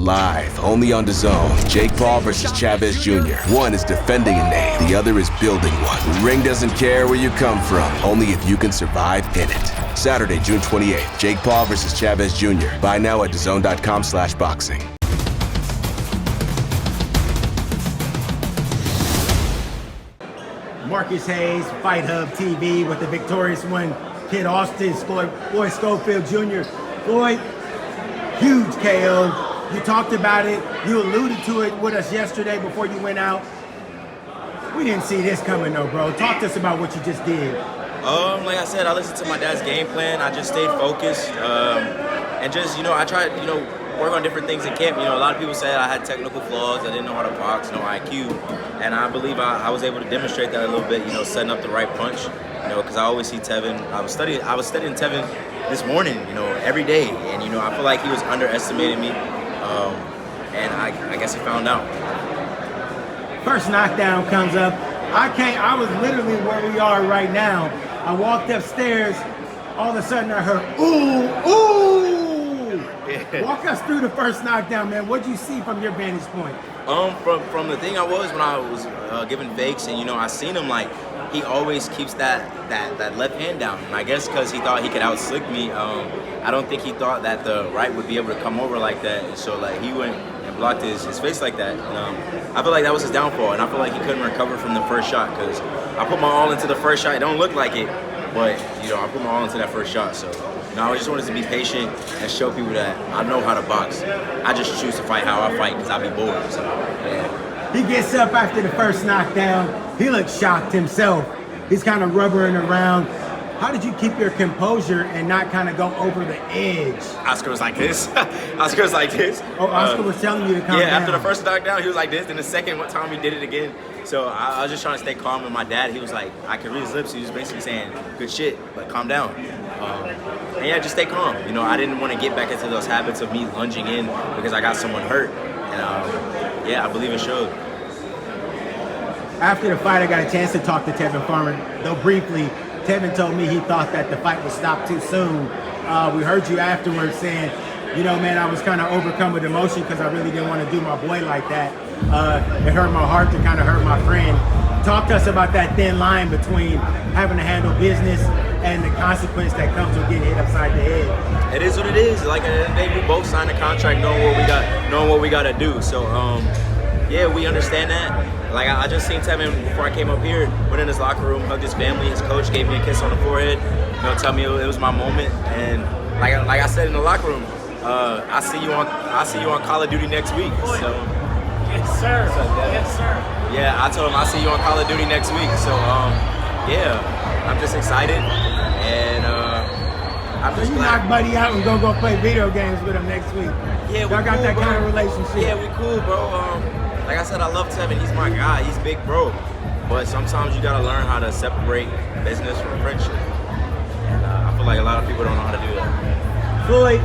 Live, only on DAZN. Jake Paul versus Chavez Jr. One is defending a name, the other is building one. The ring doesn't care where you come from, only if you can survive in it. Saturday, June 28th, Jake Paul versus Chavez Jr. Buy now at DAZN.com/boxing. Marcus Hayes, Fight Hub TV with the victorious one, Kid Austin, Floyd Schofield Jr. Floyd, huge KO. You talked about it. You alluded to it with us yesterday before you went out. We didn't see this coming though, bro. Talk to us about what you just did. Like I said, I listened to my dad's game plan. I just stayed focused. And just, I tried, work on different things in camp. A lot of people said I had technical flaws. I didn't know how to box, no IQ. And I believe I was able to demonstrate that a little bit, setting up the right punch. Because I always see Tevin. I was studying Tevin this morning, every day. And, I feel like he was underestimating me. And I guess he found out. First knockdown comes up. I was literally where we are right now. I walked upstairs. All of a sudden I heard, ooh, ooh. Yeah. Walk us through the first knockdown, man. What'd you see from your vantage point? From the thing when I was giving fakes, and I seen him he always keeps that left hand down, and I guess because he thought he could out-slick me, I don't think he thought that the right would be able to come over like that, and so he went and blocked his face like that. And, I feel like that was his downfall, and I feel like he couldn't recover from the first shot because I put my all into the first shot. It don't look like it, but I put my all into that first shot. So I just wanted to be patient and show people that I know how to box. I just choose to fight how I fight because I be bored. So yeah. He gets up after the first knockdown. He looks shocked himself. He's kind of rubbering around. How did you keep your composure and not kind of go over the edge? Oscar was like this. Oscar was like this. Oh, Oscar was telling you to calm down. Yeah, after the first knockdown, he was like this. Then the second time he did it again. So I was just trying to stay calm. And my dad, he was like, I could read his lips. He was basically saying, good shit, but calm down. And yeah, just stay calm. I didn't want to get back into those habits of me lunging in because I got someone hurt. And yeah, I believe it showed. After the fight, I got a chance to talk to Tevin Farmer, though briefly. Tevin told me he thought that the fight would stop too soon. We heard you afterwards saying, man, I was kind of overcome with emotion because I really didn't want to do my boy like that. It hurt my heart to kind of hurt my friend. Talk to us about that thin line between having to handle business and the consequence that comes with getting hit upside the head. It is what it is. Like at the end of the day, we both signed a contract knowing what we got to do. So yeah, we understand that. I just seen Tevin before I came up here, went in his locker room, hugged his family. His coach gave me a kiss on the forehead, tell me it was my moment. And like I said in the locker room, I see you on Call of Duty next week. So yes, sir. Yes, sir. Yeah, I told him I see you on Call of Duty next week. So yeah, I'm just excited, and I'm just you glad. knock Buddy out and go play video games with him next week. Yeah, y'all got cool, that bro. kind of relationship. Yeah, we cool, bro. Like I said, I love Tevin. He's my guy. He's big bro. But sometimes you gotta learn how to separate business from friendship. And I feel like a lot of people don't know how to do that. Floyd,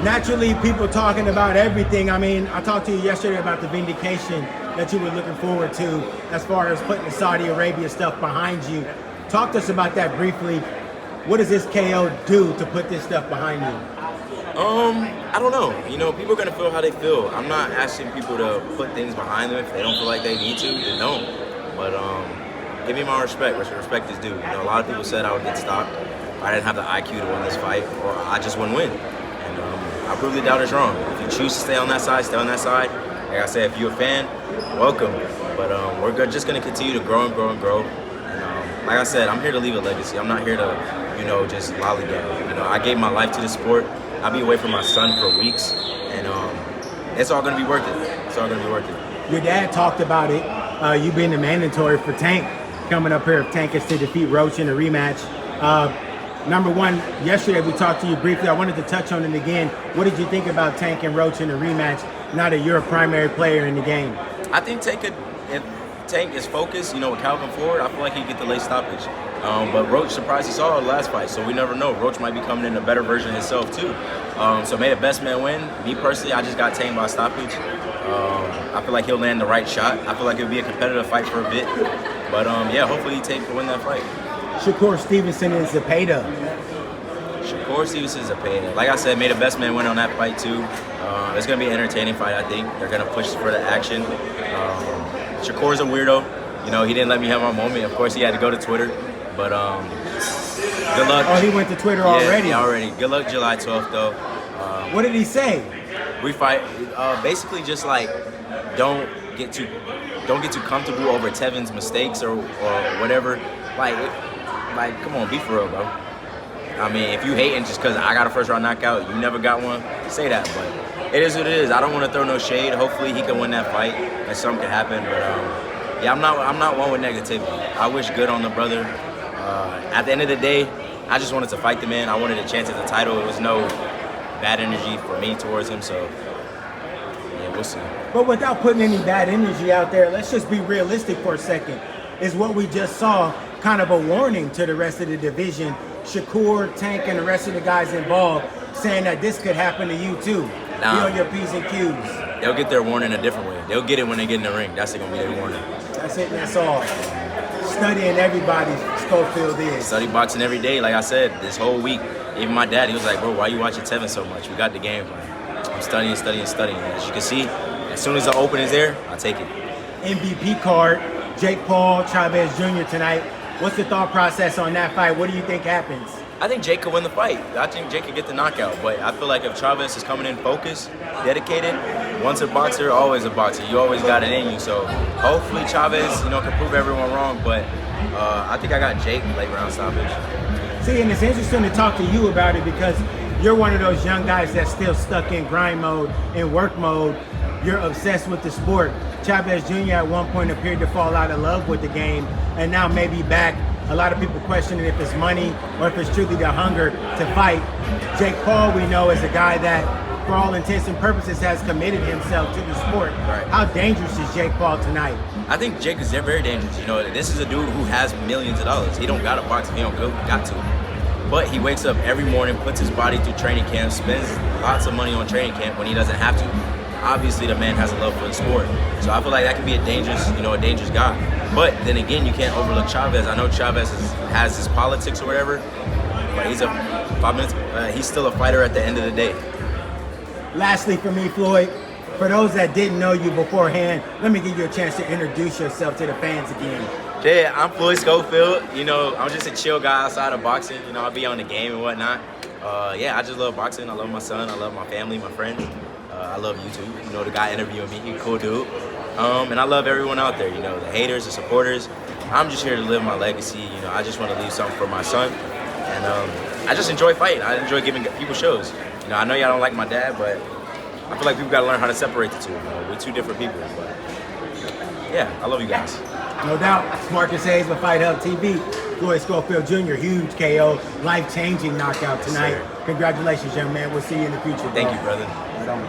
naturally people talking about everything. I mean, I talked to you yesterday about the vindication that you were looking forward to as far as putting the Saudi Arabia stuff behind you. Talk to us about that briefly. What does this KO do to put this stuff behind you? I don't know. People are gonna feel how they feel. I'm not asking people to put things behind them if they don't feel like they need to. They don't. But give me my respect. Respect is due. A lot of people said I would get stopped. I didn't have the IQ to win this fight, or I just wouldn't win. And I proved the doubters wrong. If you choose to stay on that side, stay on that side. Like I said, if you're a fan, welcome. But we're just gonna continue to grow and grow and grow. And like I said, I'm here to leave a legacy. I'm not here to, just lollygag. I gave my life to the sport. I'll be away from my son for weeks, and it's all gonna be worth it. It's all gonna be worth it. Your dad talked about it, you being the mandatory for Tank coming up here if Tank is to defeat Roach in a rematch. Number one, yesterday we talked to you briefly. I wanted to touch on it again. What did you think about Tank and Roach in a rematch now that you're a primary player in the game? I think if Tank is focused, with Calvin Ford, I feel like he'd get the late stoppage. But Roach surprised us all the last fight, so we never know. Roach might be coming in a better version of himself too. So may the best man win. Me personally, I just got tamed by stoppage. I feel like he'll land the right shot. I feel like it'll be a competitive fight for a bit. But yeah, hopefully Tank can win that fight. Shakur Stevenson and Zapata. Shakur Shakur Stevenson is a pain. Like I said, may the best man win on that fight too. It's gonna be an entertaining fight. I think they're gonna push for the action. Shakur's a weirdo. You know, he didn't let me have my moment. Of course, he had to go to Twitter. But good luck. Oh, he went to Twitter already. Yeah, already. Good luck July 12th though. What did he say? We fight. Basically, just like don't get too comfortable over Tevin's mistakes or whatever. Like, come on, be for real, bro. I mean, if you hating just because I got a first round knockout, you never got one, say that. But it is what it is. I don't want to throw no shade. Hopefully, he can win that fight and something can happen. But yeah, I'm not one with negativity. I wish good on the brother. At the end of the day, I just wanted to fight the man. I wanted a chance at the title. It was no bad energy for me towards him. So yeah, we'll see. But without putting any bad energy out there, let's just be realistic for a second. Is what we just saw kind of a warning to the rest of the division? Shakur, Tank, and the rest of the guys involved saying that this could happen to you too. Be on your P's and Q's. They'll get their warning a different way. They'll get it when they get in the ring. That's gonna be their warning. That's it, that's all. Studying everybody, Schofield is. Study boxing every day, like I said, this whole week. Even my dad, he was like, bro, why you watching Tevin so much? We got the game plan. I'm studying. As you can see, as soon as the open is there, I take it. MVP card, Jake Paul, Chavez Jr. tonight. What's the thought process on that fight? What do you think happens? I think Jake could win the fight. I think Jake could get the knockout, but I feel like if Chavez is coming in focused, dedicated, once a boxer, always a boxer. You always got it in you. So hopefully Chavez, can prove everyone wrong. But I think I got Jake late round stoppage. See, and it's interesting to talk to you about it because you're one of those young guys that's still stuck in grind mode, in work mode. You're obsessed with the sport. Chavez Jr. at one point appeared to fall out of love with the game, and now maybe back. A lot of people questioning if it's money or if it's truly the hunger to fight. Jake Paul, we know, is a guy that, for all intents and purposes, has committed himself to the sport. Right. How dangerous is Jake Paul tonight? I think Jake is very dangerous. This is a dude who has millions of dollars. He don't got a box if he don't got to. But he wakes up every morning, puts his body through training camp, spends lots of money on training camp when he doesn't have to. Obviously, the man has a love for the sport. So I feel like that can be a dangerous guy. But then again, you can't overlook Chavez. I know Chavez has his politics or whatever, but he's still a fighter at the end of the day. Lastly for me, Floyd, for those that didn't know you beforehand, let me give you a chance to introduce yourself to the fans again. Yeah, I'm Floyd Schofield. I'm just a chill guy outside of boxing. I'll be on the game and whatnot. I just love boxing. I love my son. I love my family, my friends. I love YouTube. The guy interviewing me, he's a cool dude. And I love everyone out there, the haters, the supporters. I'm just here to live my legacy. I just want to leave something for my son. And I just enjoy fighting. I enjoy giving people shows. I know y'all don't like my dad, but I feel like people got to learn how to separate the two. We're two different people. But yeah, I love you guys. No doubt. It's Marcus Hayes with Fight Hub TV. Floyd Schofield Jr., huge KO, life-changing knockout tonight. Yes, congratulations, young man. We'll see you in the future, bro. Thank you, brother. Right on.